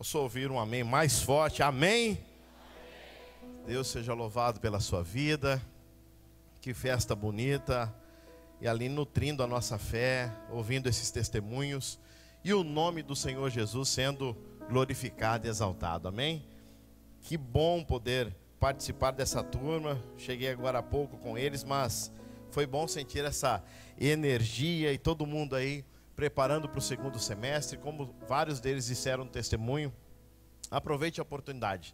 Posso ouvir um amém mais forte? Amém? Deus seja louvado pela sua vida. Que festa bonita. E ali nutrindo a nossa fé, ouvindo esses testemunhos. E o nome do Senhor Jesus sendo glorificado e exaltado. Amém? Que bom poder participar dessa turma. Cheguei agora há pouco com eles, mas foi bom sentir essa energia e todo mundo aí preparando para o segundo semestre. Como vários deles disseram no testemunho, aproveite a oportunidade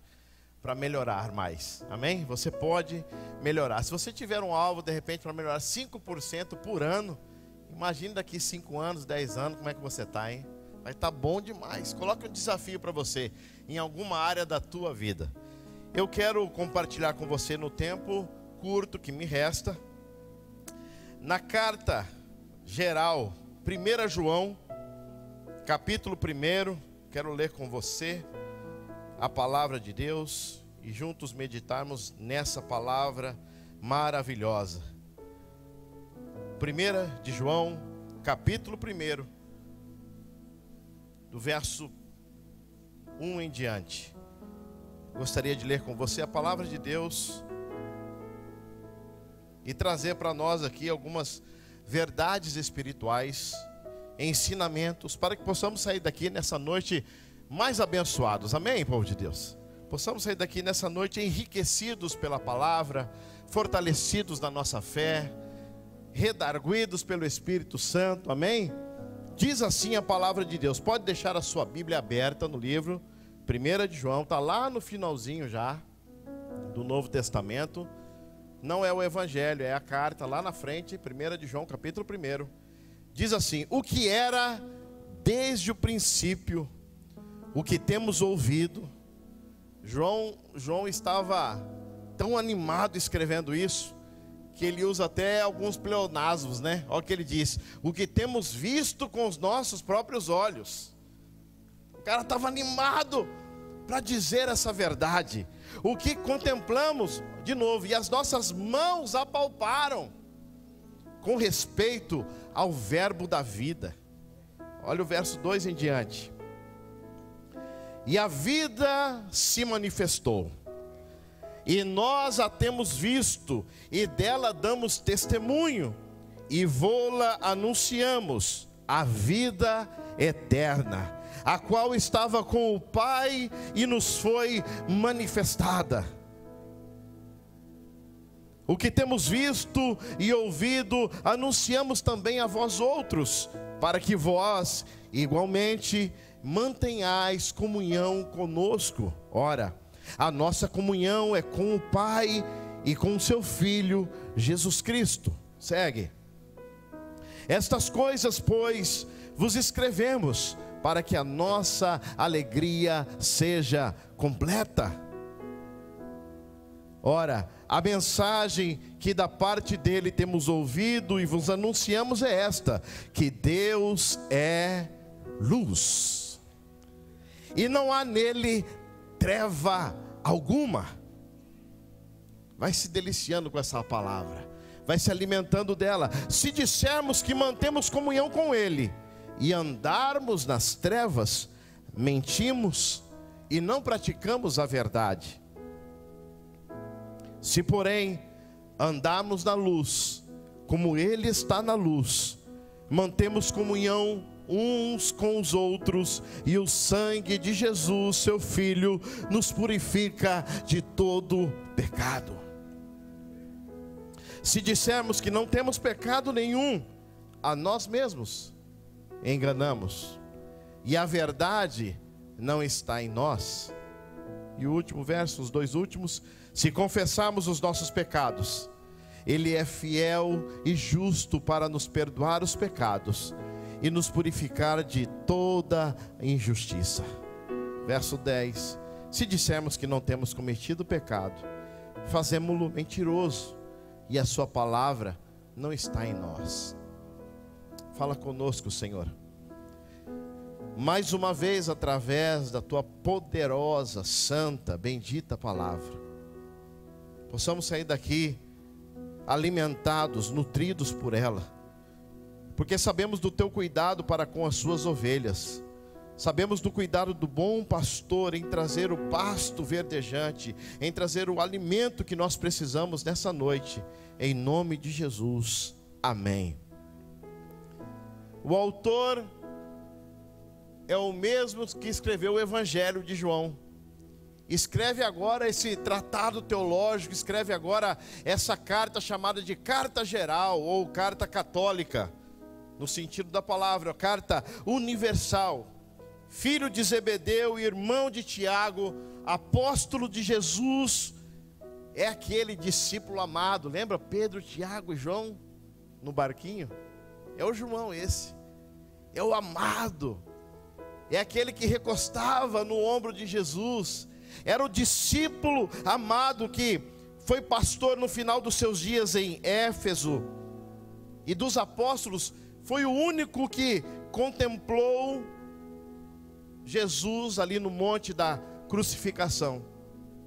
para melhorar mais, amém? Você pode melhorar. Se você tiver um alvo de repente para melhorar 5% por ano, imagine daqui 5 anos, 10 anos, como é que você está, hein? Vai estar bom demais. Coloque um desafio para você em alguma área da tua vida. Eu quero compartilhar com você no tempo curto que me resta, na carta geral, 1 João, capítulo 1, quero ler com você a palavra de Deus e juntos meditarmos nessa palavra maravilhosa. 1 de João, capítulo 1, do verso 1 em diante. Gostaria de ler com você a palavra de Deus e trazer para nós aqui algumas verdades espirituais, ensinamentos, para que possamos sair daqui nessa noite mais abençoados, amém, povo de Deus? Possamos sair daqui nessa noite enriquecidos pela palavra, fortalecidos na nossa fé, redarguidos pelo Espírito Santo, amém? Diz assim a palavra de Deus. Pode deixar a sua Bíblia aberta no livro 1 de João, está lá no finalzinho já do Novo Testamento. Não é o Evangelho, é a carta lá na frente, 1 de João, capítulo 1. Diz assim: o que era desde o princípio, o que temos ouvido. João estava tão animado escrevendo isso, que ele usa até alguns pleonasmos, né? Olha o que ele diz: o que temos visto com os nossos próprios olhos. O cara estava animado para dizer essa verdade. O que contemplamos, de novo, e as nossas mãos apalparam, com respeito ao verbo da vida. Olha o verso 2 em diante. E a vida se manifestou, e nós a temos visto, e dela damos testemunho, e vô-la anunciamos, a vida eterna, a qual estava com o Pai e nos foi manifestada. O que temos visto e ouvido, anunciamos também a vós outros, para que vós, igualmente, mantenhais comunhão conosco. Ora, a nossa comunhão é com o Pai e com o seu Filho, Jesus Cristo. Segue. Estas coisas, pois, vos escrevemos, para que a nossa alegria seja completa. Ora, a mensagem que da parte dele temos ouvido e vos anunciamos é esta: que Deus é luz, e não há nele treva alguma. Vai se deliciando com essa palavra, vai se alimentando dela. Se dissermos que mantemos comunhão com ele e andarmos nas trevas, mentimos e não praticamos a verdade. Se porém andarmos na luz, como ele está na luz, mantemos comunhão uns com os outros, e o sangue de Jesus, seu Filho, nos purifica de todo pecado. Se dissermos que não temos pecado nenhum, a nós mesmos enganamos, e a verdade não está em nós. E o último verso, os dois últimos: se confessarmos os nossos pecados, ele é fiel e justo para nos perdoar os pecados e nos purificar de toda injustiça. Verso 10: se dissermos que não temos cometido pecado, fazemo-lo mentiroso, e a sua palavra não está em nós. Fala conosco, Senhor, mais uma vez, através da tua poderosa, santa, bendita palavra. Possamos sair daqui alimentados, nutridos por ela, porque sabemos do teu cuidado para com as suas ovelhas. Sabemos do cuidado do bom pastor em trazer o pasto verdejante, em trazer o alimento que nós precisamos nessa noite. Em nome de Jesus, amém. O autor é o mesmo que escreveu o Evangelho de João. Escreve agora esse tratado teológico, escreve agora essa carta chamada de carta geral ou carta católica, no sentido da palavra, carta universal. Filho de Zebedeu, irmão de Tiago, apóstolo de Jesus, é aquele discípulo amado. Lembra Pedro, Tiago e João no barquinho? É o João esse, é o amado, é aquele que recostava no ombro de Jesus, era o discípulo amado que foi pastor no final dos seus dias em Éfeso, e dos apóstolos foi o único que contemplou Jesus ali no monte da crucificação.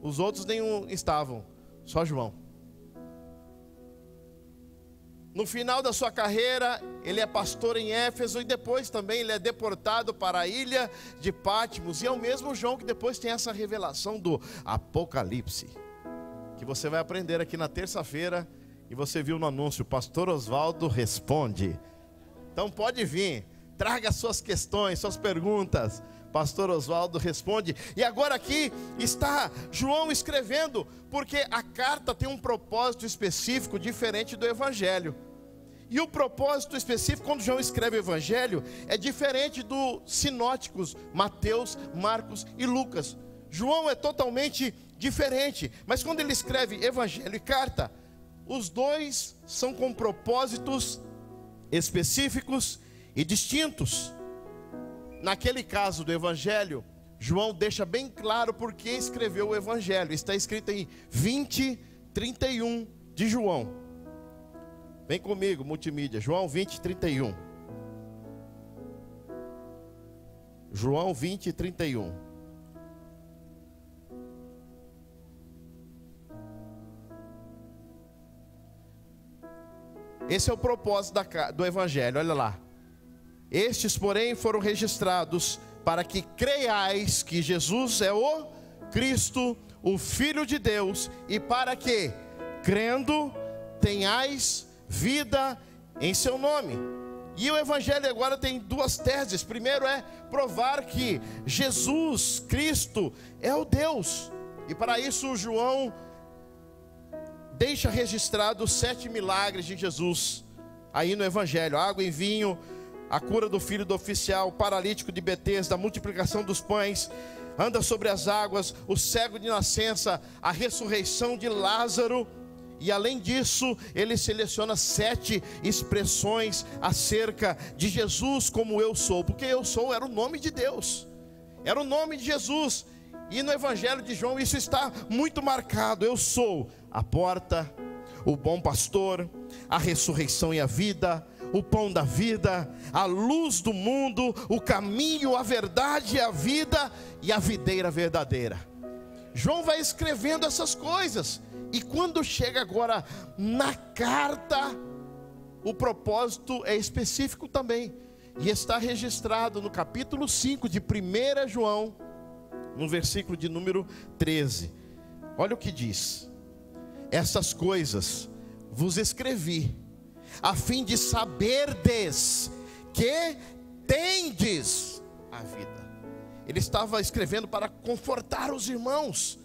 Os outros nenhum estavam, só João. No final da sua carreira, ele é pastor em Éfeso e depois também ele é deportado para a ilha de Patmos. E é o mesmo João que depois tem essa revelação do Apocalipse, que você vai aprender aqui na terça-feira. E você viu no anúncio, Pastor Oswaldo responde. Então pode vir, traga suas questões, suas perguntas. Pastor Oswaldo responde. E agora aqui está João escrevendo, porque a carta tem um propósito específico diferente do Evangelho. E o propósito específico, quando João escreve o Evangelho, é diferente dos sinóticos, Mateus, Marcos e Lucas. João é totalmente diferente, mas quando ele escreve Evangelho e carta, os dois são com propósitos específicos e distintos. Naquele caso do Evangelho, João deixa bem claro por que escreveu o Evangelho. Está escrito em 20:31 de João. Vem comigo, multimídia. João 20:31. João 20:31. Esse é o propósito do Evangelho, olha lá. Estes, porém, foram registrados para que creiais que Jesus é o Cristo, o Filho de Deus, e para que, crendo, tenhais vida em seu nome. E o Evangelho agora tem duas teses. Primeiro é provar que Jesus Cristo é o Deus. E para isso João deixa registrado os 7 milagres de Jesus aí no Evangelho: água em vinho, a cura do filho do oficial, o paralítico de Betesda, a multiplicação dos pães, anda sobre as águas, o cego de nascença, a ressurreição de Lázaro. E além disso, ele seleciona 7 expressões acerca de Jesus como eu sou, porque eu sou era o nome de Deus, era o nome de Jesus. E no Evangelho de João isso está muito marcado: eu sou a porta, o bom pastor, a ressurreição e a vida, o pão da vida, a luz do mundo, o caminho, a verdade e a vida, e a videira verdadeira. João vai escrevendo essas coisas, e quando chega agora na carta, o propósito é específico também, e está registrado no capítulo 5 de 1 João, no versículo de número 13. Olha o que diz: essas coisas vos escrevi, a fim de saberdes que tendes a vida. Ele estava escrevendo para confortar os irmãos.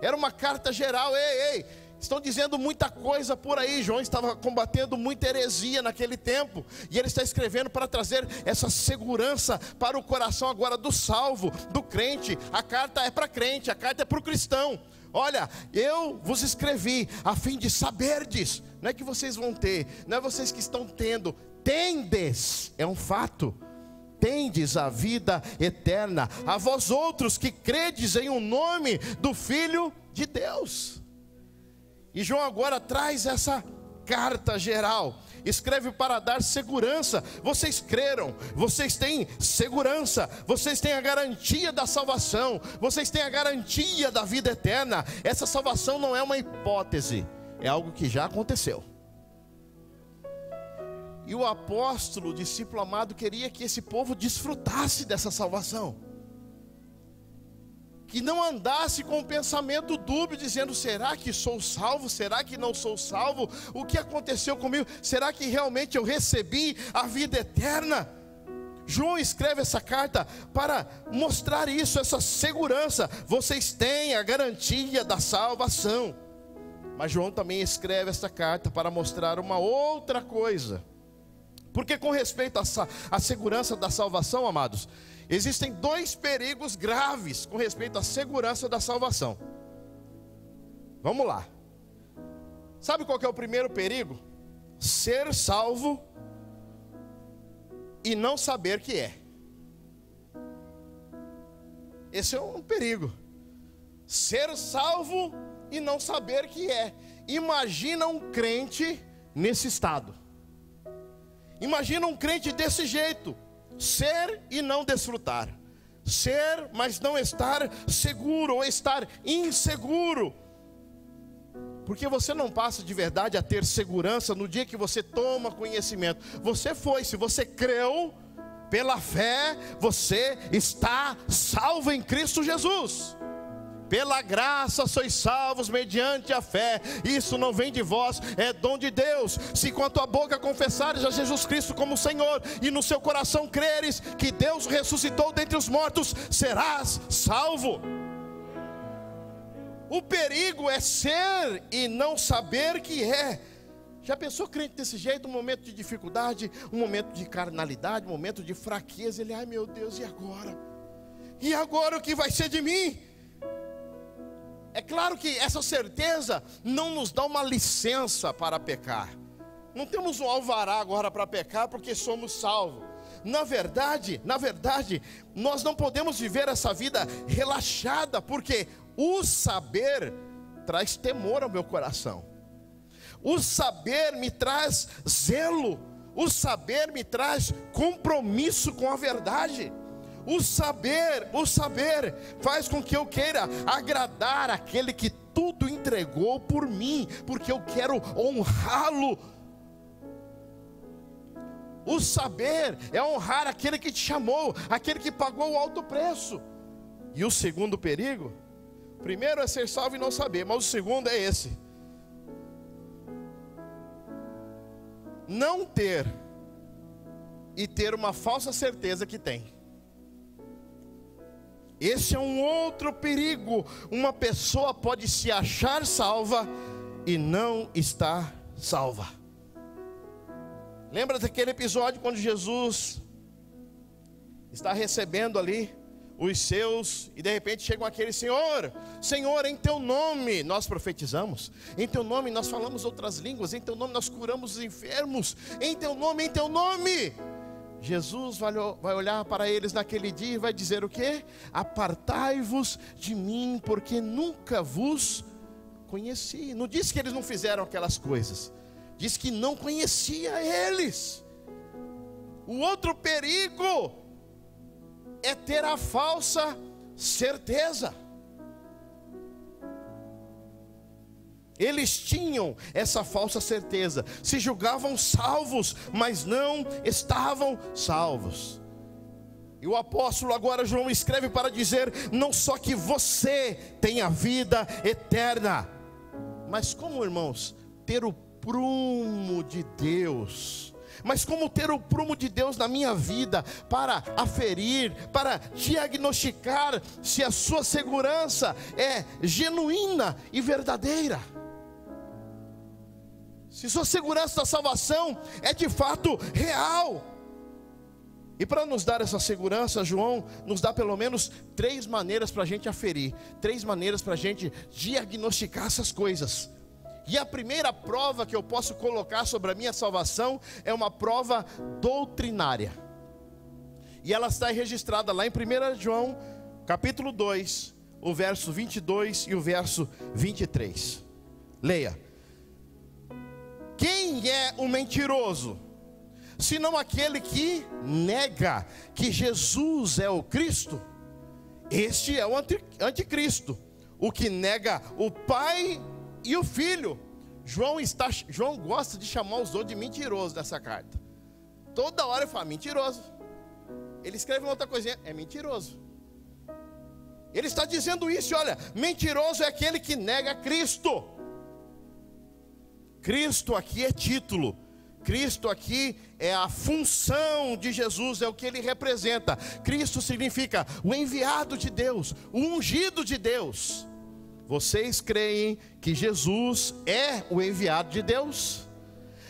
Era uma carta geral. Ei, estão dizendo muita coisa por aí. João estava combatendo muita heresia naquele tempo, e ele está escrevendo para trazer essa segurança para o coração agora do salvo, do crente. A carta é para crente, a carta é para o cristão. Olha, eu vos escrevi a fim de saberdes. Não é que vocês vão ter, não é vocês que estão tendo, tendes, é um fato. Tendes a vida eterna, a vós outros que credes em o nome do Filho de Deus. E João agora traz essa carta geral, escreve para dar segurança. Vocês creram, vocês têm segurança, vocês têm a garantia da salvação, vocês têm a garantia da vida eterna. Essa salvação não é uma hipótese, é algo que já aconteceu. E o apóstolo, o discípulo amado, queria que esse povo desfrutasse dessa salvação, que não andasse com o pensamento dúbio, dizendo: será que sou salvo? Será que não sou salvo? O que aconteceu comigo? Será que realmente eu recebi a vida eterna? João escreve essa carta para mostrar isso, essa segurança. Vocês têm a garantia da salvação. Mas João também escreve essa carta para mostrar uma outra coisa. Porque com respeito à segurança da salvação, amados, existem dois perigos graves com respeito à segurança da salvação. Vamos lá. Sabe qual que é o primeiro perigo? Ser salvo e não saber que é. Esse é um perigo. Ser salvo e não saber que é. Imagina um crente nesse estado. Imagina um crente desse jeito. Ser e não desfrutar. Ser, mas não estar seguro, ou estar inseguro. Porque você não passa de verdade a ter segurança no dia que você toma conhecimento. Se você creu, pela fé, você está salvo em Cristo Jesus. Pela graça sois salvos mediante a fé. Isso não vem de vós, é dom de Deus. Se com a tua boca confessares a Jesus Cristo como Senhor, e no seu coração creres que Deus o ressuscitou dentre os mortos, serás salvo. O perigo é ser e não saber que é. Já pensou crente desse jeito? Um momento de dificuldade, um momento de carnalidade, um momento de fraqueza. Ele: ai meu Deus, e agora? E agora o que vai ser de mim? É claro que essa certeza não nos dá uma licença para pecar. Não temos um alvará agora para pecar porque somos salvos. Na verdade, nós não podemos viver essa vida relaxada, porque o saber traz temor ao meu coração. O saber me traz zelo. O saber me traz compromisso com a verdade. O saber faz com que eu queira agradar aquele que tudo entregou por mim, porque eu quero honrá-lo. O saber é honrar aquele que te chamou, aquele que pagou o alto preço. E o segundo perigo, primeiro é ser salvo e não saber, mas o segundo é esse: não ter e ter uma falsa certeza que tem. Esse é um outro perigo. Uma pessoa pode se achar salva e não estar salva. Lembra daquele episódio quando Jesus está recebendo ali os seus, e de repente chegam aquele: Senhor, em teu nome nós profetizamos, em teu nome nós falamos outras línguas, em teu nome nós curamos os enfermos, em teu nome. Jesus vai olhar para eles naquele dia e vai dizer o quê? Apartai-vos de mim, porque nunca vos conheci. Não diz que eles não fizeram aquelas coisas, diz que não conhecia eles. O outro perigo é ter a falsa certeza. Eles tinham essa falsa certeza, se julgavam salvos, mas não estavam salvos. E o apóstolo agora João escreve para dizer: não só que você tem a vida eterna, mas como, irmãos, ter o prumo de Deus. Mas como ter o prumo de Deus na minha vida, para aferir, para diagnosticar se a sua segurança é genuína e verdadeira, se sua segurança da salvação é de fato real. E para nos dar essa segurança, João nos dá pelo menos 3 maneiras para a gente aferir, 3 maneiras para a gente diagnosticar essas coisas. E a primeira prova que eu posso colocar sobre a minha salvação é uma prova doutrinária. E ela está registrada lá em 1 João, capítulo 2, o verso 22 e o verso 23. Leia. Quem é o mentiroso, senão aquele que nega que Jesus é o Cristo? Este é o anticristo, o que nega o Pai e o Filho. João gosta de chamar os outros de mentirosos nessa carta. Toda hora ele fala, mentiroso. Ele escreve uma outra coisinha, é mentiroso. Ele está dizendo isso, olha, mentiroso é aquele que nega Cristo. Cristo aqui é título. Cristo aqui é a função de Jesus, é o que ele representa. Cristo significa o enviado de Deus, o ungido de Deus. Vocês creem que Jesus é o enviado de Deus?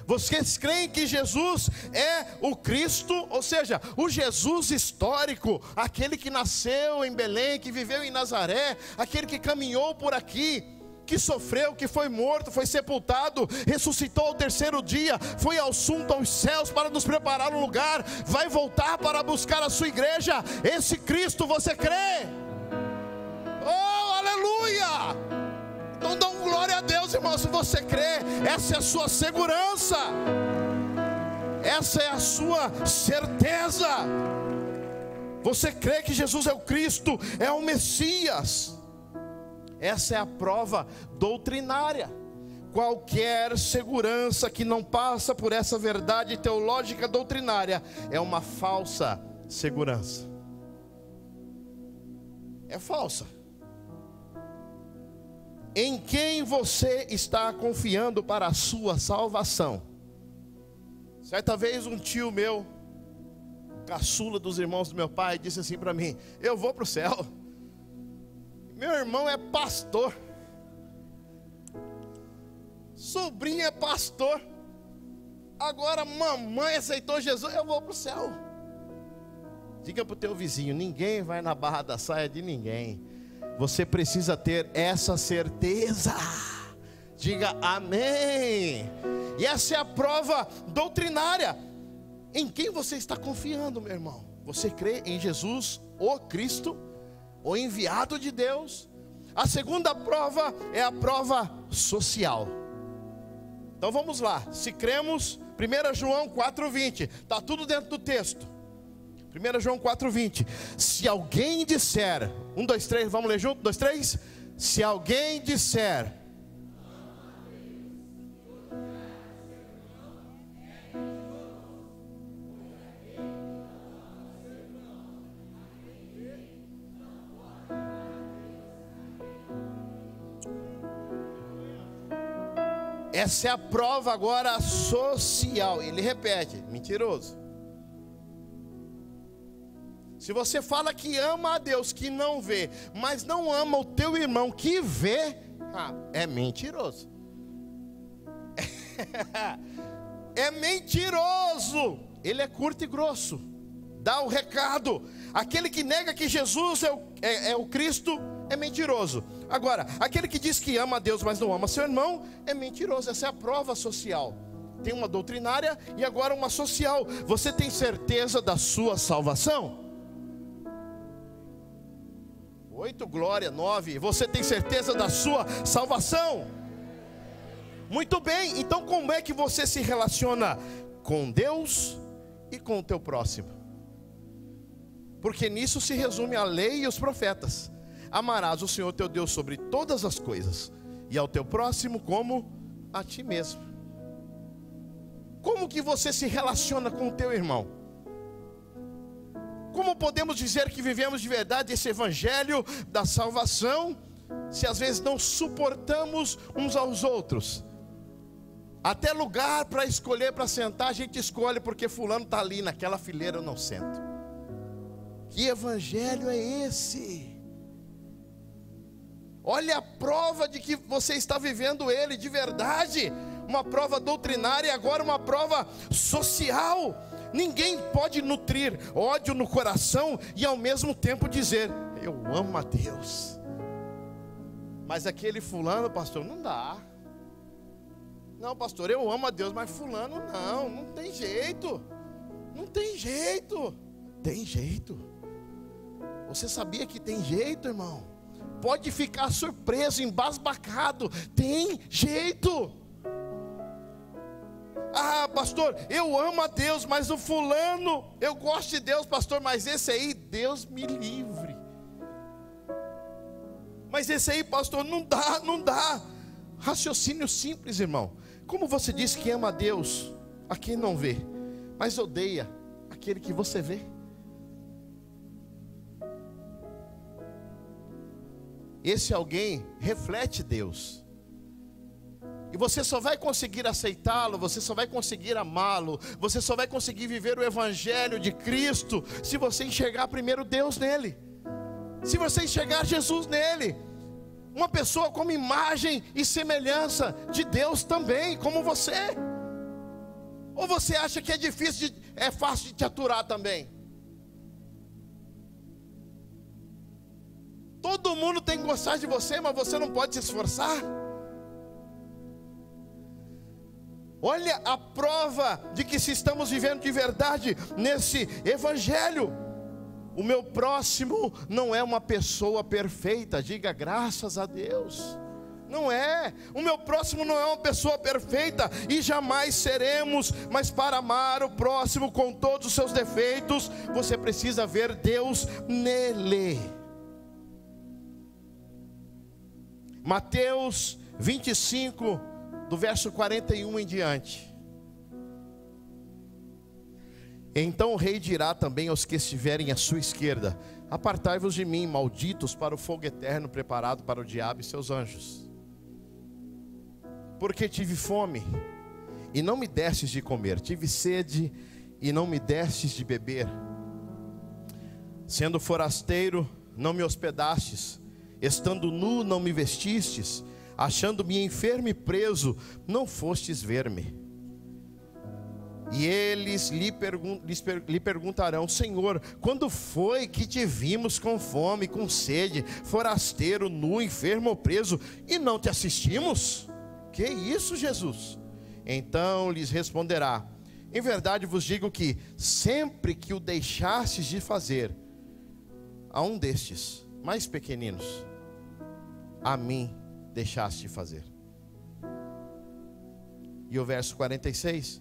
Vocês creem que Jesus é o Cristo, ou seja, o Jesus histórico, aquele que nasceu em Belém, que viveu em Nazaré, aquele que caminhou por aqui, que sofreu, que foi morto, foi sepultado, ressuscitou ao terceiro dia, foi assunto aos céus para nos preparar um lugar, vai voltar para buscar a sua igreja? Esse Cristo você crê? Oh, aleluia! Então dá glória a Deus, irmão, se você crê. Essa é a sua segurança, essa é a sua certeza. Você crê que Jesus é o Cristo, é o Messias. Essa é a prova doutrinária. Qualquer segurança que não passa por essa verdade teológica doutrinária é uma falsa segurança. É falsa. Em quem você está confiando para a sua salvação? Certa vez um tio meu, caçula dos irmãos do meu pai, disse assim para mim: eu vou para o céu, meu irmão é pastor, sobrinho é pastor, agora mamãe aceitou Jesus, eu vou para o céu. Diga para o teu vizinho: ninguém vai na barra da saia de ninguém. Você precisa ter essa certeza. Diga amém. E essa é a prova doutrinária. Em quem você está confiando, meu irmão? Você crê em Jesus, o Cristo, o enviado de Deus? A segunda prova é a prova social. Então vamos lá. Se cremos, 1 João 4,20. Está tudo dentro do texto. 1 João 4,20. Se alguém disser, 1, 2, 3, vamos ler junto? 2, 3. Se alguém disser, essa é a prova agora social. Ele repete: mentiroso. Se você fala que ama a Deus que não vê, mas não ama o teu irmão que vê, é mentiroso. É mentiroso. Ele é curto e grosso. Dá o recado. Aquele que nega que Jesus é o Cristo é mentiroso. Agora, aquele que diz que ama a Deus, mas não ama seu irmão, é mentiroso. Essa é a prova social. Tem uma doutrinária e agora uma social. Você tem certeza da sua salvação? 8, glória, 9. Você tem certeza da sua salvação? Muito bem. Então como é que você se relaciona com Deus e com o teu próximo? Porque nisso se resume a lei e os profetas. Amarás o Senhor teu Deus sobre todas as coisas, e ao teu próximo como a ti mesmo. Como que você se relaciona com o teu irmão? Como podemos dizer que vivemos de verdade esse evangelho da salvação, se às vezes não suportamos uns aos outros? Até lugar para escolher para sentar, a gente escolhe porque fulano está ali naquela fileira, eu não sento. Que evangelho é esse? Olha a prova de que você está vivendo ele de verdade. Uma prova doutrinária e agora uma prova social. Ninguém pode nutrir ódio no coração e ao mesmo tempo dizer: eu amo a Deus. Mas aquele fulano, pastor, não dá. Não, pastor, eu amo a Deus, mas fulano não tem jeito. Não tem jeito. Tem jeito. Você sabia que tem jeito, irmão? Pode ficar surpreso, embasbacado. Tem jeito. Ah, pastor, eu amo a Deus, mas o fulano, eu gosto de Deus, pastor, mas esse aí, Deus me livre. Mas esse aí, pastor, não dá. Raciocínio simples, irmão. Como você diz que ama a Deus, a quem não vê, mas odeia aquele que você vê. Esse alguém reflete Deus. E você só vai conseguir aceitá-lo, você só vai conseguir amá-lo, você só vai conseguir viver o Evangelho de Cristo se você enxergar primeiro Deus nele, se você enxergar Jesus nele, uma pessoa como imagem e semelhança de Deus também, como você. Ou você acha que é fácil de te aturar também? Todo mundo tem que gostar de você, mas você não pode se esforçar. Olha a prova de que se estamos vivendo de verdade nesse Evangelho. O meu próximo não é uma pessoa perfeita, diga graças a Deus. Não é, o meu próximo não é uma pessoa perfeita e jamais seremos, mas para amar o próximo com todos os seus defeitos, você precisa ver Deus nele. Mateus 25, do verso 41 em diante. Então o rei dirá também aos que estiverem à sua esquerda: apartai-vos de mim, malditos, para o fogo eterno preparado para o diabo e seus anjos. Porque tive fome e não me destes de comer, tive sede e não me destes de beber, sendo forasteiro não me hospedastes, estando nu não me vestistes, achando-me enfermo e preso não fostes ver-me. E eles lhe perguntarão: Senhor, quando foi que te vimos com fome, com sede, forasteiro, nu, enfermo ou preso, e não te assistimos? Que isso, Jesus? Então lhes responderá: em verdade vos digo que sempre que o deixastes de fazer a um destes mais pequeninos, a mim deixaste de fazer. E o verso 46: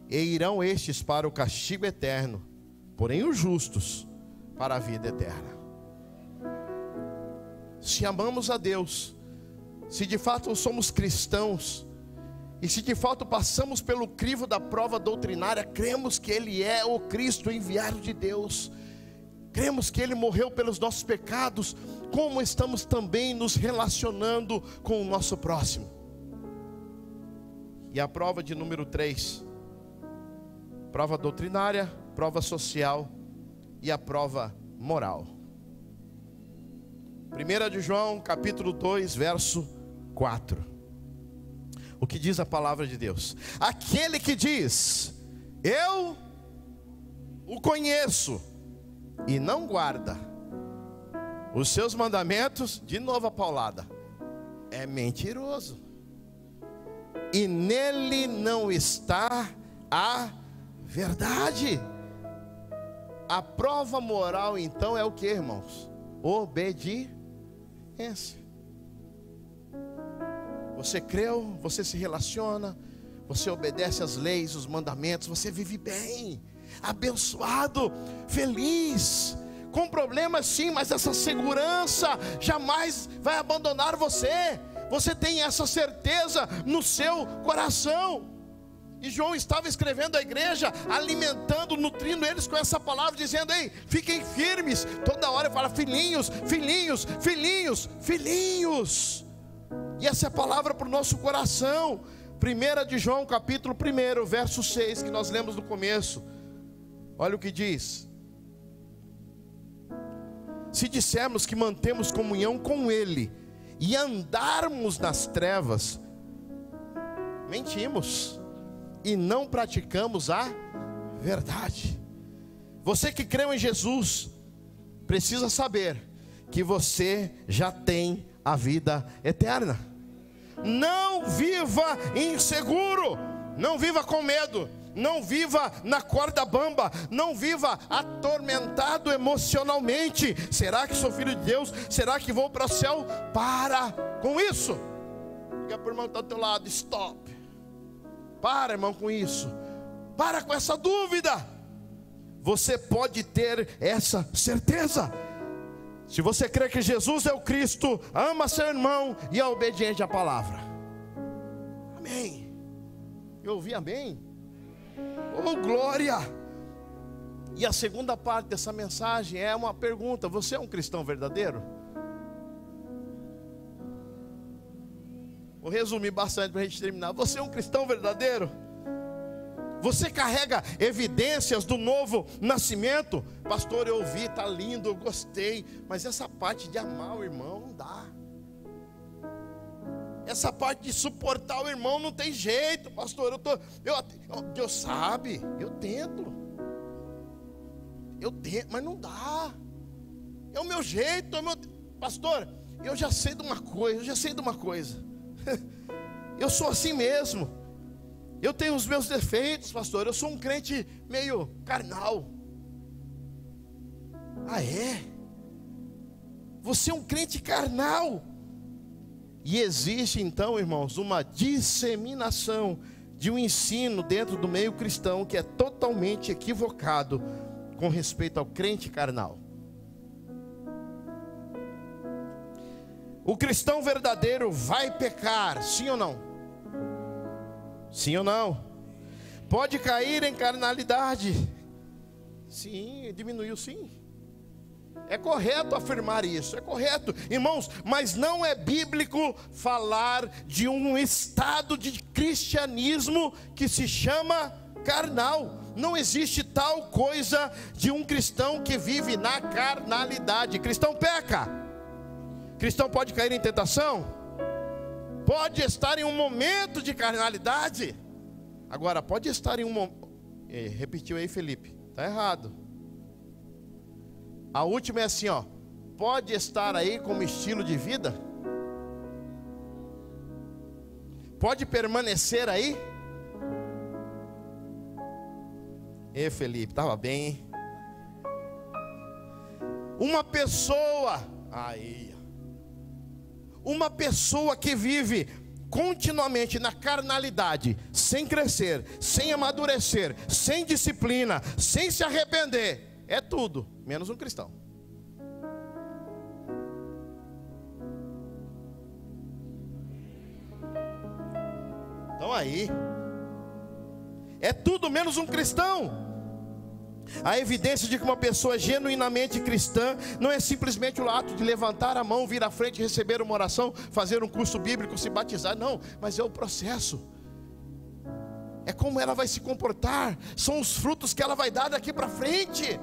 e irão estes para o castigo eterno, porém os justos para a vida eterna. Se amamos a Deus, se de fato somos cristãos, e se de fato passamos pelo crivo da prova doutrinária, cremos que Ele é o Cristo enviado de Deus, cremos que Ele morreu pelos nossos pecados, como estamos também nos relacionando com o nosso próximo? E a prova de número 3, prova doutrinária, prova social e a prova moral. 1 de João, capítulo 2, verso 4. O que diz a palavra de Deus? Aquele que diz: eu o conheço, e não guarda os seus mandamentos, de novo a paulada, é mentiroso, e nele não está a verdade. A prova moral então é o que, irmãos? Obediência. Você creu, você se relaciona, você obedece às leis, os mandamentos, você vive bem, abençoado, feliz, com problemas sim, mas essa segurança jamais vai abandonar você. Você tem essa certeza no seu coração. E João estava escrevendo à igreja, alimentando, nutrindo eles com essa palavra, dizendo: ei, fiquem firmes. Toda hora ele fala: filhinhos, filhinhos, filhinhos, filhinhos. E essa é a palavra para o nosso coração. 1 de João, capítulo 1, verso 6, que nós lemos no começo. Olha o que diz: se dissermos que mantemos comunhão com Ele e andarmos nas trevas, mentimos e não praticamos a verdade. Você que creu em Jesus precisa saber que você já tem a vida eterna. Não viva inseguro, não viva com medo, não viva na corda bamba, não viva atormentado emocionalmente. Será que sou filho de Deus? Será que vou para o céu? Para com isso. Diga para o irmão que está ao teu lado: stop. Para, irmão, com isso. Para com essa dúvida. Você pode ter essa certeza. Se você crê que Jesus é o Cristo, ama seu irmão e é obediente à palavra. Amém. Eu ouvi amém. Oh, glória! E a segunda parte dessa mensagem é uma pergunta: você é um cristão verdadeiro? Vou resumir bastante para a gente terminar. Você é um cristão verdadeiro? Você carrega evidências do novo nascimento? Pastor, eu ouvi, está lindo, eu gostei, mas essa parte de amar o irmão não dá. Essa parte de suportar o irmão não tem jeito, pastor. Deus sabe, eu tento, mas não dá. É o meu jeito, pastor. Eu já sei de uma coisa. Eu sou assim mesmo. Eu tenho os meus defeitos, pastor. Eu sou um crente meio carnal. Ah, é? Você é um crente carnal? E existe então, irmãos, uma disseminação de um ensino dentro do meio cristão que é totalmente equivocado com respeito ao crente carnal. O cristão verdadeiro vai pecar, sim ou não? Sim ou não? Pode cair em carnalidade? Sim, diminuiu sim. É correto afirmar isso, é correto, irmãos, mas não é bíblico falar de um estado de cristianismo que se chama carnal. Não existe tal coisa de um cristão que vive na carnalidade. Cristão peca. Cristão pode cair em tentação, pode estar em um momento de carnalidade. Agora, pode estar em um momento. Repetiu aí, Felipe, está errado. A última é assim, ó. Pode estar aí como estilo de vida? Pode permanecer aí? Felipe, estava bem, hein? Uma pessoa que vive continuamente na carnalidade, sem crescer, sem amadurecer, sem disciplina, sem se arrepender, é tudo menos um cristão. Então aí, é tudo menos um cristão. A evidência de que uma pessoa é genuinamente cristã não é simplesmente o ato de levantar a mão, vir à frente, receber uma oração, fazer um curso bíblico, se batizar, não, mas é o processo. É como ela vai se comportar, são os frutos que ela vai dar daqui para frente.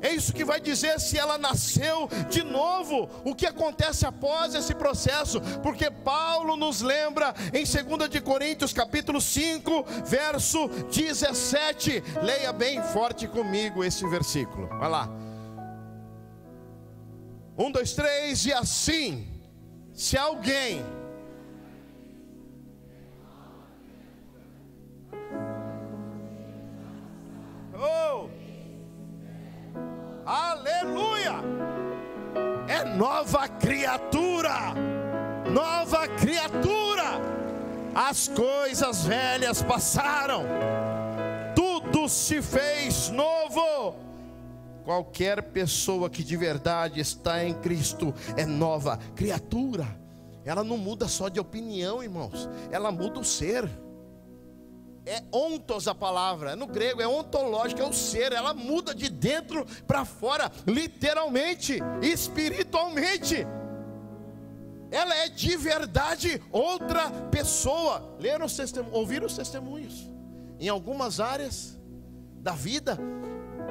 É isso que vai dizer se ela nasceu de novo, o que acontece após esse processo, porque Paulo nos lembra em 2 de Coríntios capítulo 5, verso 17, leia bem forte comigo esse versículo, vai lá, 1, 2, 3, e assim, se alguém... Aleluia! É nova criatura, nova criatura. As coisas velhas passaram, tudo se fez novo. Qualquer pessoa que de verdade está em Cristo é nova criatura. Ela não muda só de opinião, irmãos, ela muda o ser. É ontos a palavra, no grego é ontológico, é o ser. Ela muda de dentro para fora, literalmente, espiritualmente. Ela é de verdade outra pessoa. Ouviram os testemunhos? Em algumas áreas da vida,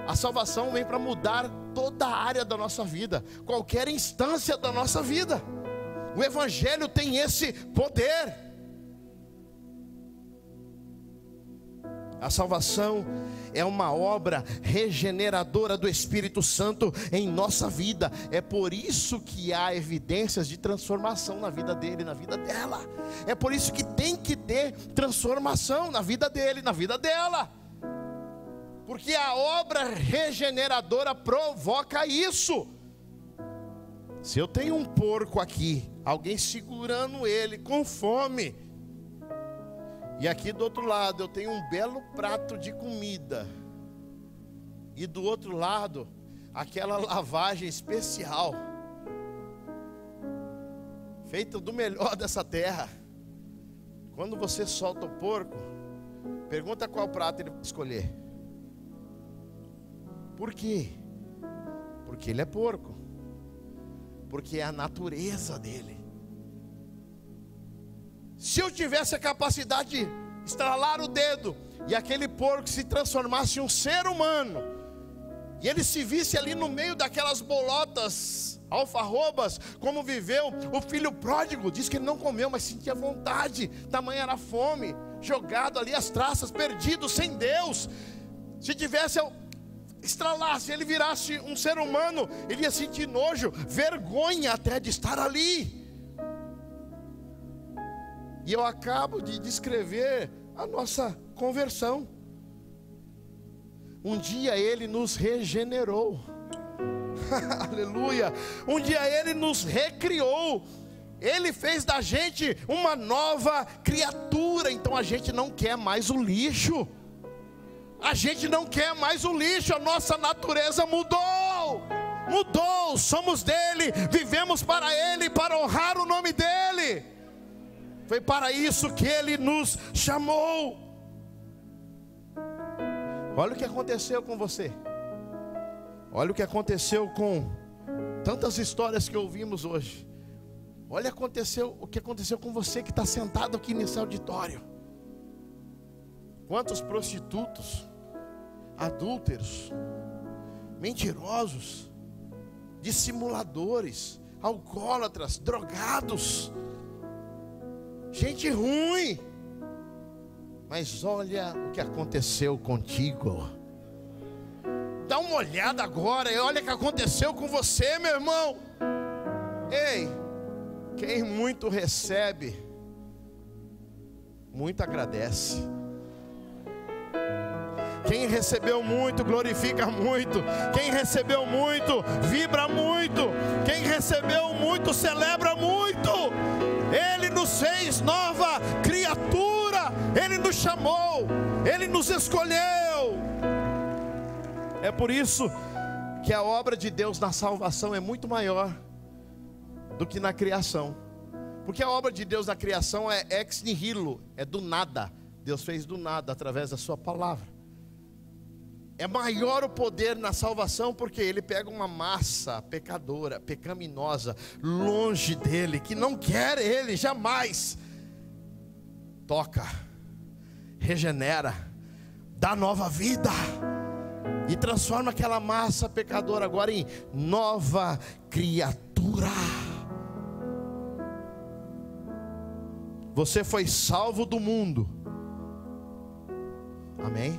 a salvação vem para mudar toda a área da nossa vida, qualquer instância da nossa vida. O Evangelho tem esse poder. A salvação é uma obra regeneradora do Espírito Santo em nossa vida. É por isso que há evidências de transformação na vida dele, na vida dela. É por isso que tem que ter transformação na vida dele, na vida dela. Porque a obra regeneradora provoca isso. Se eu tenho um porco aqui, alguém segurando ele com fome, e aqui do outro lado eu tenho um belo prato de comida, e do outro lado aquela lavagem especial, feita do melhor dessa terra. Quando você solta o porco, Pergunta qual prato ele vai escolher. Por quê? Porque ele é porco. Porque é a natureza dele. Se eu tivesse a capacidade de estralar o dedo e aquele porco se transformasse em um ser humano, e ele se visse ali no meio daquelas bolotas alfarrobas, como viveu o filho pródigo, diz que ele não comeu, mas sentia vontade, tamanha era a fome, jogado ali às traças, perdido, sem Deus. Se tivesse estralasse, ele virasse um ser humano, ele ia sentir nojo, vergonha até de estar ali. E eu acabo de descrever a nossa conversão. Um dia ele nos regenerou. Aleluia. Um dia ele nos recriou. Ele fez da gente uma nova criatura. Então a gente não quer mais o lixo. A gente não quer mais o lixo. A nossa natureza mudou. Mudou. Somos dele. Vivemos para ele, para honrar o nome dele. Foi para isso que ele nos chamou. Olha o que aconteceu com você. Olha o que aconteceu com tantas histórias que ouvimos hoje. Olha o que aconteceu com você que está sentado aqui nesse auditório. Quantos prostitutos, adúlteros, mentirosos, dissimuladores, alcoólatras, drogados, gente ruim. Mas olha o que aconteceu contigo. Dá uma olhada agora e olha o que aconteceu com você, meu irmão. Ei, quem muito recebe, muito agradece. Quem recebeu muito, glorifica muito. Quem recebeu muito, vibra muito. Quem recebeu muito, celebra muito. Ele nos fez nova criatura. Ele nos chamou, Ele nos escolheu. É por isso que a obra de Deus na salvação é muito maior do que na criação. Porque a obra de Deus na criação é ex nihilo, é do nada. Deus fez do nada através da sua palavra. É maior o poder na salvação, porque Ele pega uma massa pecadora, pecaminosa, longe dEle, que não quer Ele jamais. Toca, regenera, dá nova vida e transforma aquela massa pecadora agora em nova criatura. Você foi salvo do mundo, amém?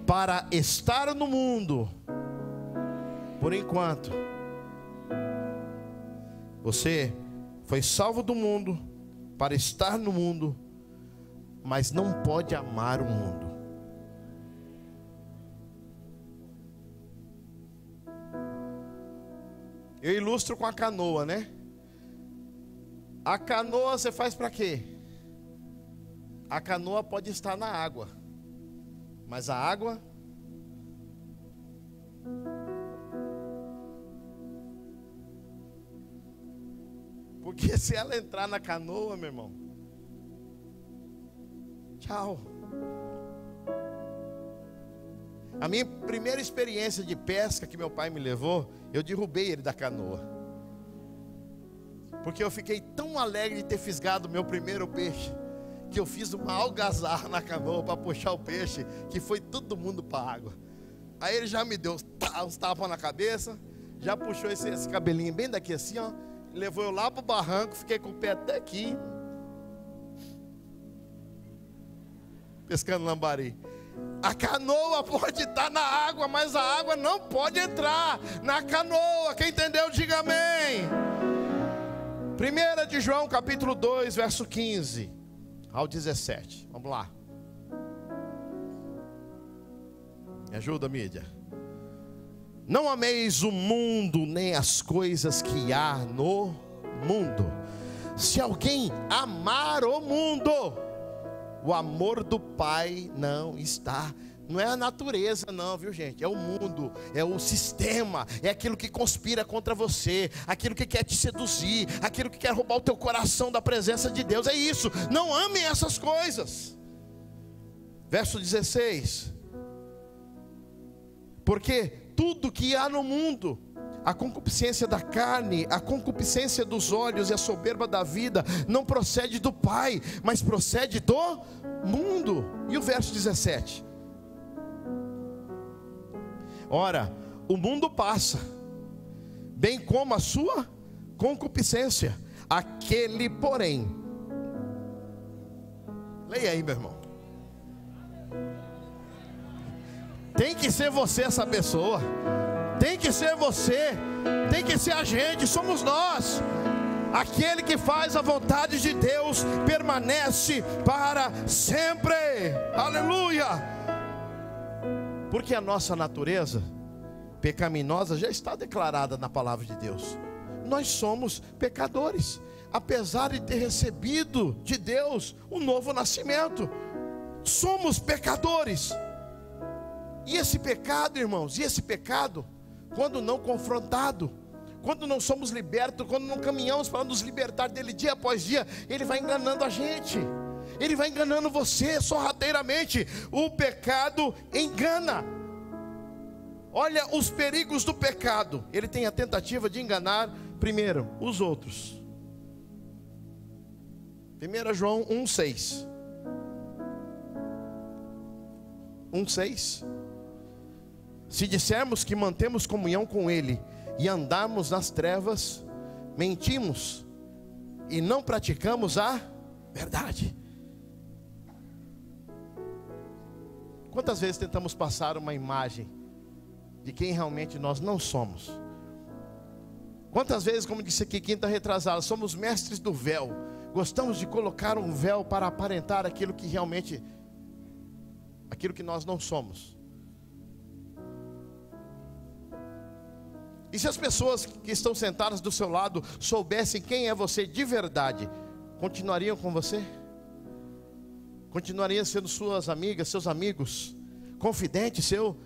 Para estar no mundo, por enquanto. Você foi salvo do mundo para estar no mundo, mas não pode amar o mundo. Eu ilustro com a canoa, né? A canoa você faz para quê? A canoa pode estar na água, mas a água porque se ela entrar na canoa, meu irmão, tchau. A minha primeira experiência de pesca que meu pai me levou, eu derrubei ele da canoa, porque eu fiquei tão alegre de ter fisgado o meu primeiro peixe, que eu fiz uma algazarra na canoa para puxar o peixe, que foi todo mundo para a água. Aí ele já me deu uns tapas na cabeça, já puxou esse cabelinho bem daqui assim, ó, levou eu lá para o barranco, fiquei com o pé até aqui, pescando lambari. A canoa pode estar na água, mas a água não pode entrar na canoa. Quem entendeu, diga amém. 1 de João capítulo 2, verso 15 ao 17. Vamos lá. Me ajuda, mídia. Não ameis o mundo, nem as coisas que há no mundo. Se alguém amar o mundo, o amor do Pai não está. Não é a natureza não, viu gente? É o mundo, é o sistema, é aquilo que conspira contra você, aquilo que quer te seduzir, aquilo que quer roubar o teu coração da presença de Deus. É isso, não amem essas coisas. Verso 16: porque tudo que há no mundo, a concupiscência da carne, a concupiscência dos olhos e a soberba da vida, não procede do Pai, mas procede do mundo. E o verso 17: ora, o mundo passa, bem como a sua concupiscência, aquele porém, leia aí, meu irmão, tem que ser você essa pessoa, tem que ser você, tem que ser a gente, somos nós. Aquele que faz a vontade de Deus permanece para sempre. Aleluia! Porque a nossa natureza pecaminosa já está declarada na palavra de Deus. Nós somos pecadores, apesar de ter recebido de Deus um novo nascimento. Somos pecadores. E esse pecado, irmãos, quando não confrontado, quando não somos libertos, quando não caminhamos para nos libertar dele dia após dia, ele vai enganando a gente, ele vai enganando você sorrateiramente. O pecado engana. Olha os perigos do pecado. Ele tem a tentativa de enganar, primeiro, os outros. 1 João 1,6. 1,6. Se dissermos que mantemos comunhão com Ele e andarmos nas trevas, mentimos e não praticamos a verdade. Quantas vezes tentamos passar uma imagem de quem realmente nós não somos? Quantas vezes, como disse aqui quinta retrasada, somos mestres do véu, gostamos de colocar um véu para aparentar aquilo que realmente, aquilo que nós não somos. E se as pessoas que estão sentadas do seu lado soubessem quem é você de verdade, continuariam com você? Continuariam sendo suas amigas, seus amigos, confidentes, seu?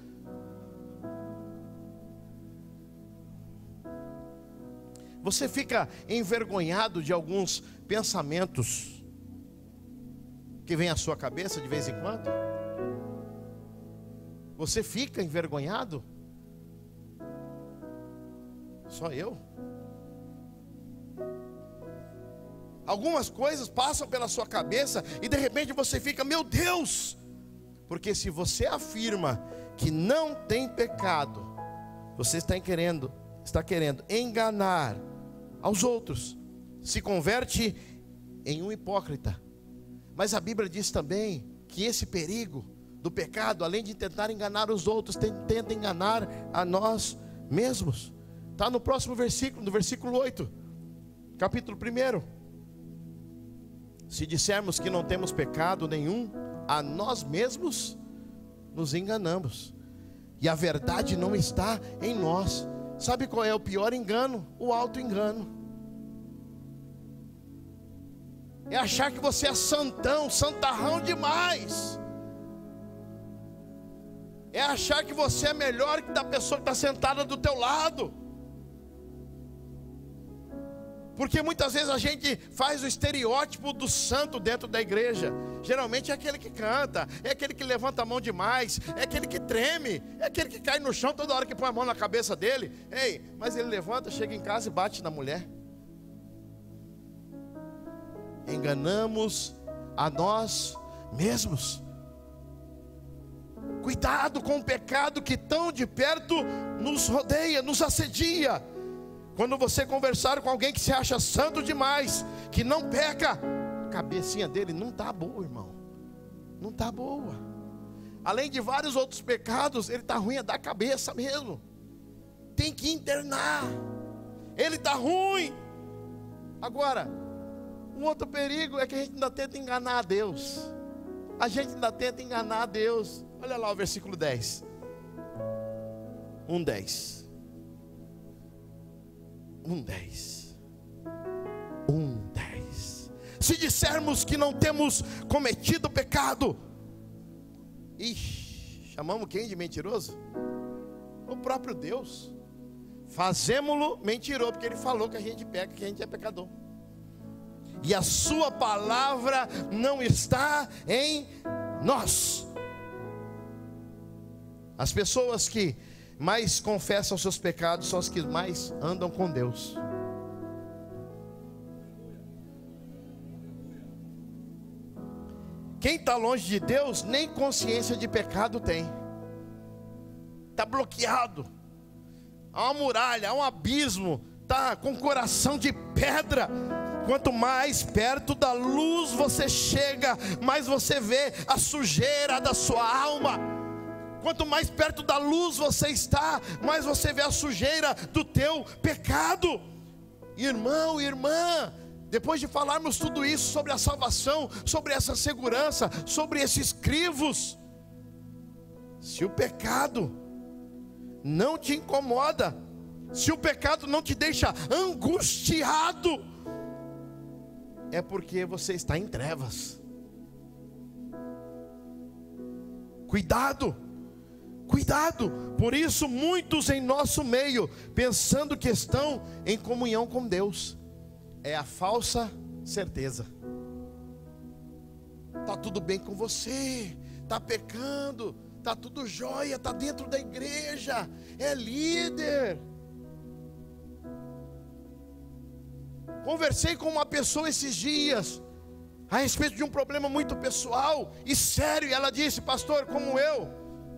Você fica envergonhado de alguns pensamentos que vêm à sua cabeça de vez em quando? Você fica envergonhado? Só eu? Algumas coisas passam pela sua cabeça e de repente você fica, meu Deus! Porque se você afirma que não tem pecado, você está querendo enganar aos outros, se converte em um hipócrita. Mas a Bíblia diz também que esse perigo do pecado, além de tentar enganar os outros, tenta enganar a nós mesmos. Está no próximo versículo, no versículo 8, capítulo 1. Se dissermos que não temos pecado nenhum, a nós mesmos nos enganamos, e a verdade não está em nós. Sabe qual é o pior engano? O auto-engano. É achar que você é santão, santarrão demais. É achar que você é melhor que da pessoa que está sentada do teu lado. Porque muitas vezes a gente faz o estereótipo do santo dentro da igreja. Geralmente é aquele que canta, é aquele que levanta a mão demais, é aquele que treme, é aquele que cai no chão toda hora que põe a mão na cabeça dele. Ei, mas ele levanta, chega em casa e bate na mulher. Enganamos a nós mesmos. Cuidado com o pecado que tão de perto nos rodeia, nos assedia. Quando você conversar com alguém que se acha santo demais, que não peca, a cabecinha dele não está boa, irmão. Não está boa. Além de vários outros pecados, ele está ruim da cabeça mesmo. Tem que internar. Ele está ruim. Agora, um outro perigo é que a gente ainda tenta enganar a Deus. A gente ainda tenta enganar a Deus. Olha lá o versículo 10. 1:10. 1:10. Se dissermos que não temos cometido pecado, chamamos quem de mentiroso? O próprio Deus. Fazemos-lo mentiroso, porque ele falou que a gente peca, que a gente é pecador. E a sua palavra não está em nós. As pessoas que mais confessam seus pecados são as que mais andam com Deus. Quem está longe de Deus, nem consciência de pecado tem. Está bloqueado. Há uma muralha, há um abismo. Está com coração de pedra. Quanto mais perto da luz você chega, mais você vê a sujeira da sua alma. Quanto mais perto da luz você está, mais você vê a sujeira do teu pecado. Irmão, irmã, depois de falarmos tudo isso sobre a salvação, sobre essa segurança, sobre esses crivos, se o pecado não te incomoda, se o pecado não te deixa angustiado, é porque você está em trevas. Cuidado, cuidado. Por isso muitos em nosso meio, pensando que estão em comunhão com Deus, é a falsa certeza. Está tudo bem com você, está pecando, está tudo jóia, está dentro da igreja, é líder. Conversei com uma pessoa esses dias a respeito de um problema muito pessoal e sério, e ela disse: pastor, como eu,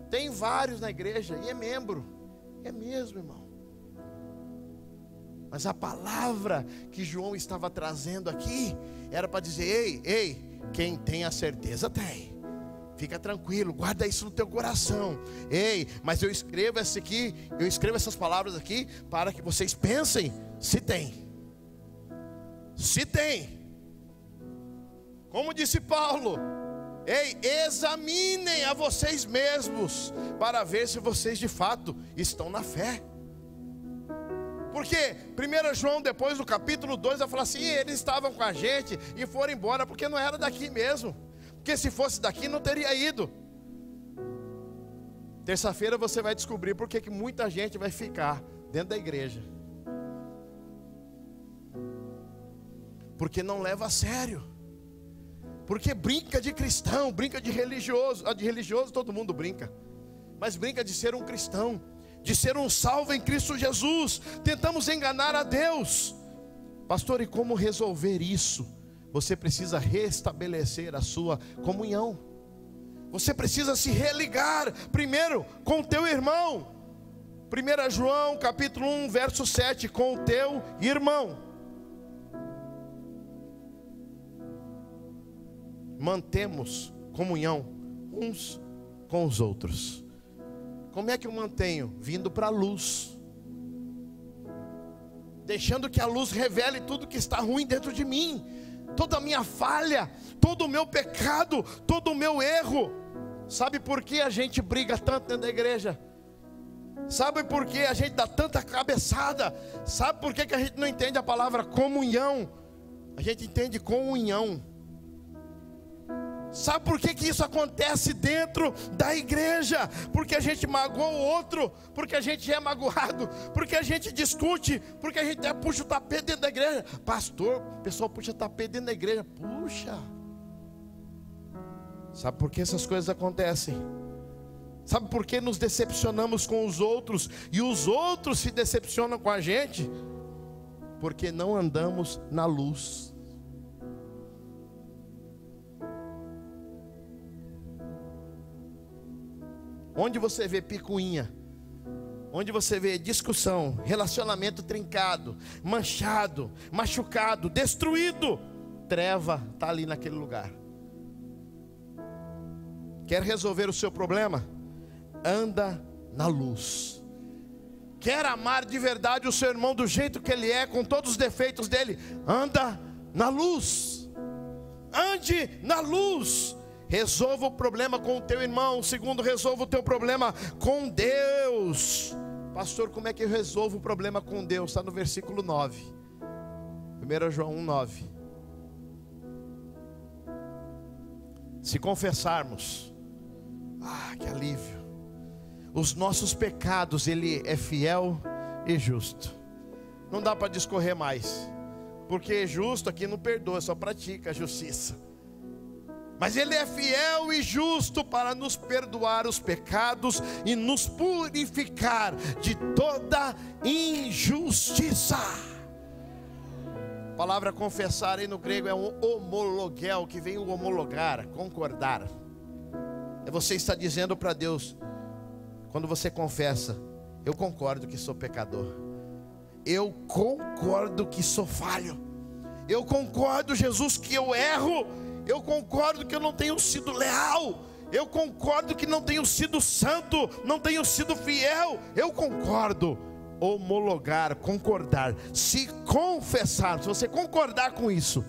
tem vários na igreja e é membro. É mesmo, irmão. Mas a palavra que João estava trazendo aqui era para dizer: ei, quem tem a certeza tem. Fica tranquilo, guarda isso no teu coração. Ei, mas eu escrevo essas palavras aqui para que vocês pensem se tem. Se tem. Como disse Paulo: ei, examinem a vocês mesmos para ver se vocês de fato estão na fé. Porque 1 João, depois do capítulo 2, vai falar assim: eles estavam com a gente e foram embora porque não era daqui mesmo. Porque se fosse daqui não teria ido. Terça-feira você vai descobrir porque que muita gente vai ficar dentro da igreja. Porque não leva a sério. Porque brinca de cristão, brinca de religioso. De religioso todo mundo brinca. Mas brinca de ser um cristão, de ser um salvo em Cristo Jesus. Tentamos enganar a Deus. Pastor, e como resolver isso? Você precisa restabelecer a sua comunhão. Você precisa se religar primeiro com o teu irmão. 1 João capítulo 1 verso 7, com o teu irmão. Mantemos comunhão uns com os outros. Como é que eu mantenho? Vindo para a luz, deixando que a luz revele tudo que está ruim dentro de mim, toda a minha falha, todo o meu pecado, todo o meu erro. Sabe por que a gente briga tanto dentro da igreja? Sabe por que a gente dá tanta cabeçada? Sabe por que a gente não entende a palavra comunhão? A gente entende comunhão. Sabe por que isso acontece dentro da igreja? Porque a gente magoa o outro, porque a gente é magoado, porque a gente discute, porque a gente até puxa o tapete dentro da igreja. Pastor, o pessoal puxa o tapete dentro da igreja. Puxa. Sabe por que essas coisas acontecem? Sabe por que nos decepcionamos com os outros e os outros se decepcionam com a gente? Porque não andamos na luz. Onde você vê picuinha, onde você vê discussão, relacionamento trincado, manchado, machucado, destruído, treva está ali naquele lugar. Quer resolver o seu problema? Anda na luz. Quer amar de verdade o seu irmão do jeito que ele é, com todos os defeitos dele? Anda na luz. Ande na luz. Resolva o problema com o teu irmão. Segundo, resolva o teu problema com Deus. Pastor, como é que eu resolvo o problema com Deus? Está no versículo 9. 1 João 1:9. Se confessarmos, que alívio, os nossos pecados, Ele é fiel e justo. Não dá para discorrer mais, porque justo aqui não perdoa, só pratica a justiça. Mas Ele é fiel e justo para nos perdoar os pecados e nos purificar de toda injustiça. A palavra confessar aí no grego é um homologel, que vem o homologar, concordar. É você está dizendo para Deus, quando você confessa: eu concordo que sou pecador, eu concordo que sou falho, eu concordo, Jesus, que eu erro, eu concordo que eu não tenho sido leal, eu concordo que não tenho sido santo, não tenho sido fiel, eu concordo. Homologar, concordar, se confessar, se você concordar com isso,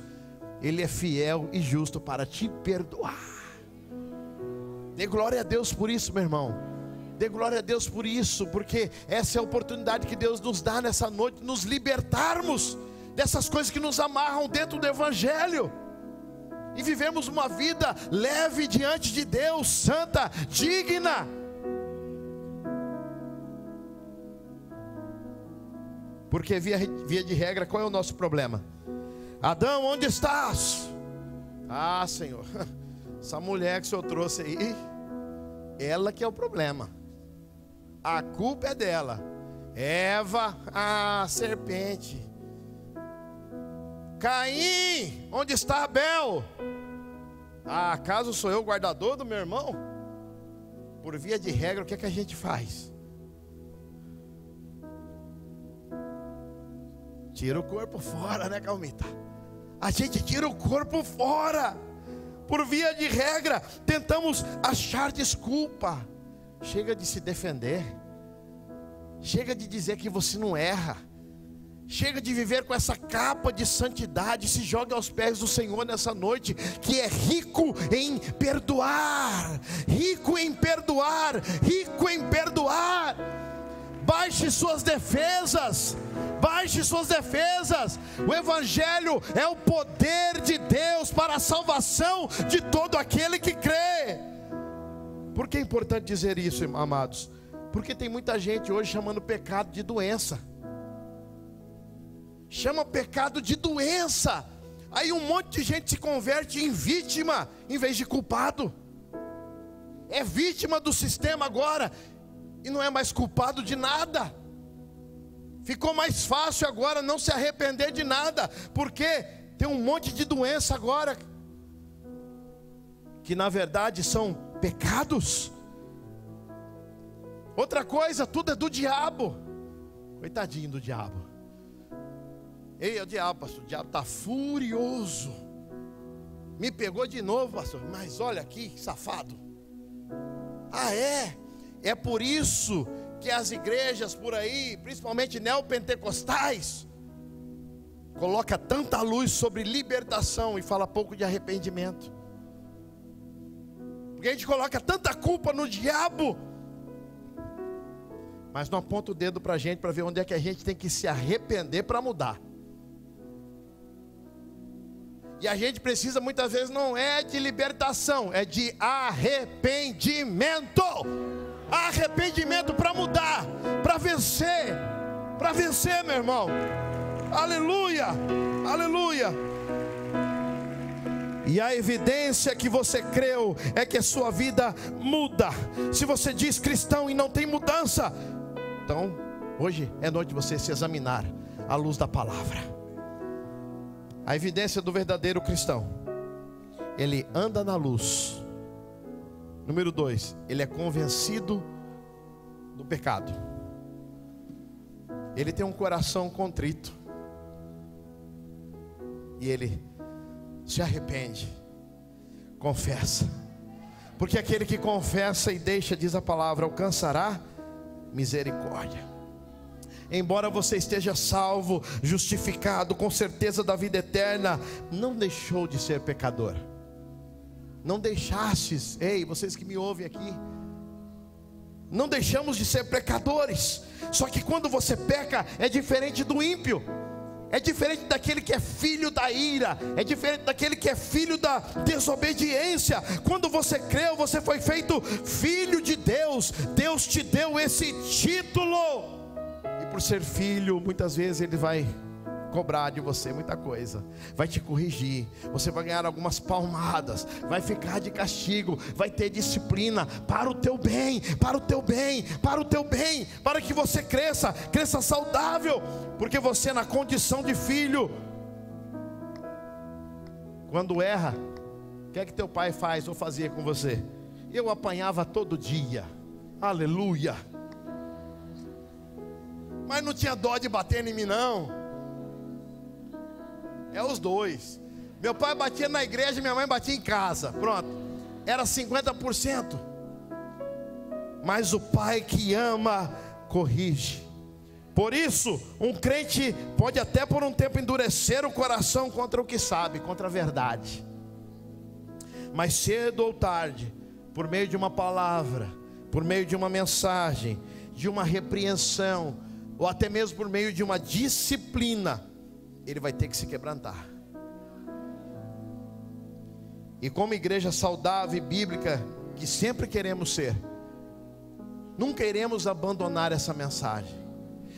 Ele é fiel e justo para te perdoar. Dê glória a Deus por isso, meu irmão. Dê glória a Deus por isso, porque essa é a oportunidade que Deus nos dá nessa noite, nos libertarmos dessas coisas que nos amarram dentro do Evangelho e vivemos uma vida leve diante de Deus, santa, digna. Porque via de regra, qual é o nosso problema? Adão, onde estás? Ah, Senhor, essa mulher que o Senhor trouxe aí, ela que é o problema. A culpa é dela. Eva, a serpente. Caim, onde está Abel? Ah, acaso sou eu o guardador do meu irmão? Por via de regra, o que é que a gente faz? Tira o corpo fora, né, Calmita? A gente tira o corpo fora. Por via de regra, tentamos achar desculpa. Chega de se defender. Chega de dizer que você não erra. Chega de viver com essa capa de santidade. Se joga aos pés do Senhor nessa noite, que é rico em perdoar. Rico em perdoar. Rico em perdoar. Baixe suas defesas. Baixe suas defesas. O Evangelho é o poder de Deus para a salvação de todo aquele que crê. Por que é importante dizer isso, amados? Porque tem muita gente hoje chamando pecado de doença. Chama pecado de doença. Aí um monte de gente se converte em vítima em vez de culpado. É vítima do sistema agora e não é mais culpado de nada. Ficou mais fácil agora não se arrepender de nada, porque tem um monte de doença agora, que na verdade são pecados. Outra coisa, tudo é do diabo. Coitadinho do diabo. Ei, é o diabo, pastor, o diabo está furioso. Me pegou de novo, pastor, mas olha aqui, safado. Ah, é? É por isso que as igrejas por aí, principalmente neopentecostais, coloca tanta luz sobre libertação e fala pouco de arrependimento. Porque a gente coloca tanta culpa no diabo, mas não aponta o dedo para a gente para ver onde é que a gente tem que se arrepender para mudar. E a gente precisa muitas vezes não é de libertação, é de arrependimento. Arrependimento para mudar, para vencer, meu irmão. Aleluia, aleluia. E a evidência que você creu é que a sua vida muda. Se você diz cristão e não tem mudança, então hoje é noite de você se examinar à luz da palavra. A evidência do verdadeiro cristão: ele anda na luz. Número 2, ele é convencido do pecado. Ele tem um coração contrito. E ele se arrepende, confessa. Porque aquele que confessa e deixa, diz a palavra, alcançará misericórdia. Embora você esteja salvo, justificado, com certeza da vida eterna, não deixou de ser pecador. Não deixastes, ei, vocês que me ouvem aqui, não deixamos de ser pecadores. Só que quando você peca, é diferente do ímpio, é diferente daquele que é filho da ira, é diferente daquele que é filho da desobediência. Quando você creu, você foi feito filho de Deus. Deus te deu esse título, e por ser filho, muitas vezes Ele vai cobrar de você muita coisa, vai te corrigir, você vai ganhar algumas palmadas, vai ficar de castigo, vai ter disciplina para o teu bem, para o teu bem, para o teu bem, para que você cresça saudável, porque você, na condição de filho, quando erra, o que é que teu pai faz ou fazia com você? Eu apanhava todo dia, aleluia, mas não tinha dó de bater em mim não. É os dois. Meu pai batia na igreja, minha mãe batia em casa. Pronto, era 50%. Mas o pai que ama, corrige. Por isso, um crente pode até por um tempo endurecer o coração contra o que sabe, contra a verdade. Mas cedo ou tarde, por meio de uma palavra, por meio de uma mensagem, de uma repreensão, ou até mesmo por meio de uma disciplina, ele vai ter que se quebrantar. E como igreja saudável e bíblica que sempre queremos ser, nunca iremos abandonar essa mensagem.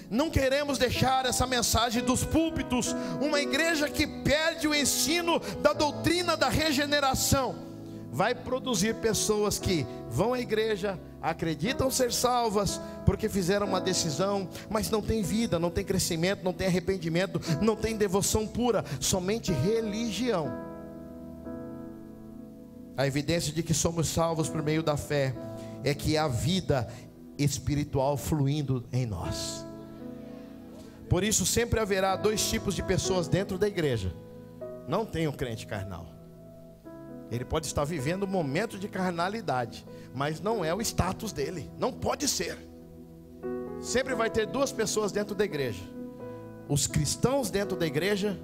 Não queremos deixar essa mensagem dos púlpitos. Uma igreja que perde o ensino da doutrina da regeneração vai produzir pessoas que vão à igreja, acreditam ser salvas porque fizeram uma decisão, mas não tem vida, não tem crescimento, não tem arrependimento, não tem devoção pura, somente religião. A evidência de que somos salvos por meio da fé é que há vida espiritual fluindo em nós. Por isso sempre haverá dois tipos de pessoas dentro da igreja. Não tem um crente carnal. Ele pode estar vivendo um momento de carnalidade, mas não é o status dele, não pode ser. Sempre vai ter duas pessoas dentro da igreja: os cristãos dentro da igreja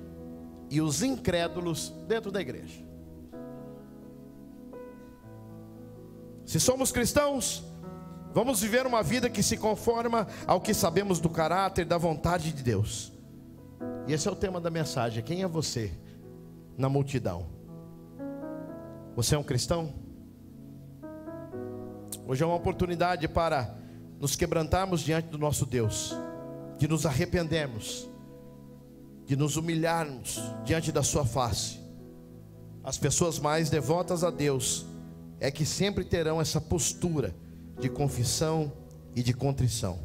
e os incrédulos dentro da igreja. Se somos cristãos, vamos viver uma vida que se conforma ao que sabemos do caráter, da vontade de Deus. E esse é o tema da mensagem. Quem é você na multidão? Você é um cristão? Hoje é uma oportunidade para nos quebrantarmos diante do nosso Deus, de nos arrependermos, de nos humilharmos diante da sua face. As pessoas mais devotas a Deus é que sempre terão essa postura de confissão e de contrição.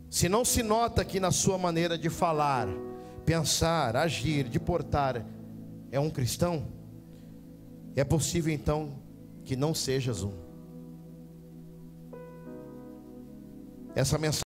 Se não se nota que na sua maneira de falar, pensar, agir, de portar é um cristão, é possível então que não sejas um. Essa mensagem